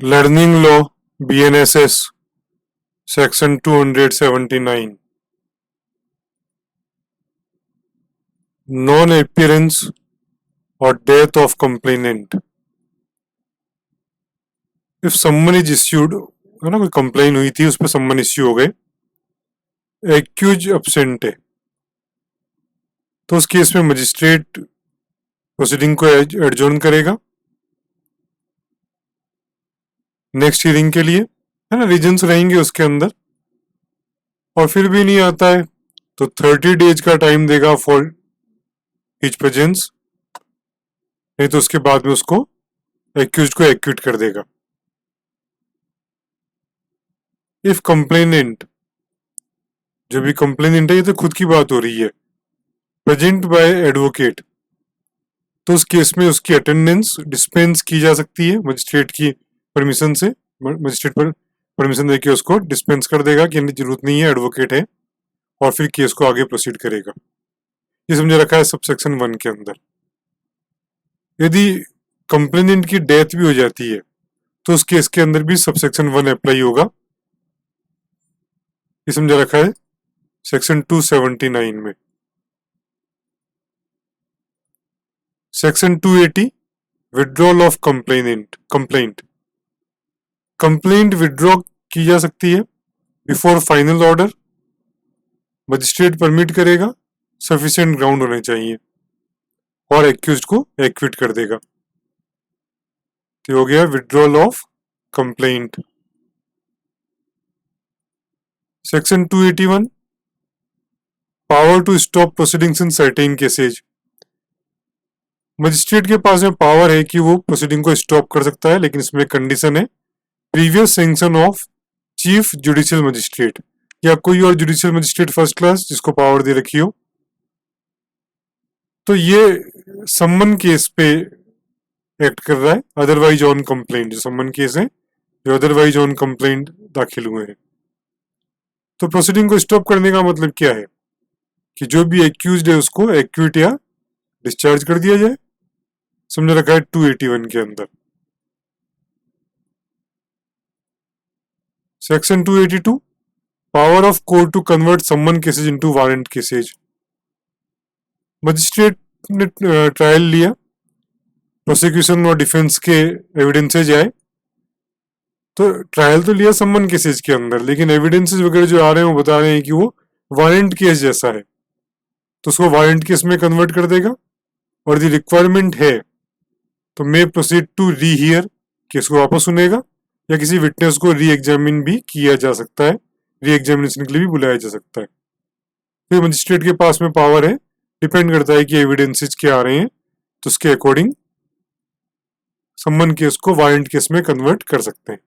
Learning law BNSS section 279 non appearance और death of complainant. If someone is issued, है ना, कोई complain हुई थी, उस पर समवन इश्यू हो गए, एक्यूज एब्सेंट है, तो उस केस में मजिस्ट्रेट प्रोसीडिंग को एडजॉर्न करेगा नेक्स्ट हियरिंग के लिए, है ना, रीजंस रहेंगे उसके अंदर। और फिर भी नहीं आता है तो 30 डेज का टाइम देगा फॉर हिज प्रेजेंस, नहीं तो उसके बाद में उसको एक्यूज को एक्यूट कर देगा। इफ कंप्लेनेंट, जो भी कंप्लेनेंट है, ये तो खुद की बात हो रही है, प्रेजेंट बाय एडवोकेट, तो उस केस में उसकी अटेंडेंस डिस्पेंस की जा सकती है मजिस्ट्रेट की परमिशन से। मजिस्ट्रेट पर परमिशन देके उसको डिस्पेंस कर देगा कि जरूरत नहीं है, एडवोकेट है, और फिर केस को आगे प्रोसीड करेगा। ये समझा रखा है सबसेक्शन 1 के अंदर। यदि कंप्लेनेंट की डेथ भी हो जाती है तो उस केस के अंदर भी सबसेक्शन 1 अप्लाई होगा। ये समझा रखा है सेक्शन 279 में। Section 280 withdrawal of complaint withdraw की जा सकती है before final order. Magistrate permit करेगा, सफिशिएंट ग्राउंड होने चाहिए, और एक्यूज्ड को एक्विट कर देगा। तो हो गया withdrawal of complaint. Section 281 power to stop proceedings in certain cases. Magistrate के पास में पावर है कि वो प्रोसीडिंग को स्टॉप कर सकता है, लेकिन इसमें कंडीशन है previous sanction of chief judicial magistrate या कोई और जुडिशियल मजिस्ट्रेट फर्स्ट क्लास जिसको पावर दे रखी हो। तो ये सम्मन केस पे एक्ट कर रहा है, अदरवाइज ऑन कंप्लेंट, जो सम्मन केस है, जो अदरवाइज ऑन कंप्लेंट दाखिल हुए हैं। तो प्रोसीडिंग को स्टॉप करने का मतलब क्या है कि जो भी एक्यूज्ड है उसको एक्विट या डिस्चार्ज कर दिया जाए। समझ रखा है 281 के अंदर। Section 282 power of court to convert summons cases into warrant cases. Magistrate ने ट्रायल लिया, प्रोसिक्यूशन और डिफेंस के एविडेंसेज आए, तो ट्रायल तो लिया सम्मन केसेज के अंदर, लेकिन एविडेंसेज वगैरह जो आ रहे हैं वो बता रहे हैं कि वो वारंट केस जैसा है, तो उसको वारंट केस में कन्वर्ट कर देगा। और यदि रिक्वायरमेंट है तो may proceed to rehear, case को वापस सुनेगा, या किसी विटनेस को री एग्जामिन भी किया जा सकता है, री एग्जामिनेशन के लिए भी बुलाया जा सकता है। फिर मजिस्ट्रेट के पास में पावर है, डिपेंड करता है कि एविडेंसेज क्या आ रहे हैं, तो उसके अकॉर्डिंग सम्मन केस को वारंट केस में कन्वर्ट कर सकते हैं।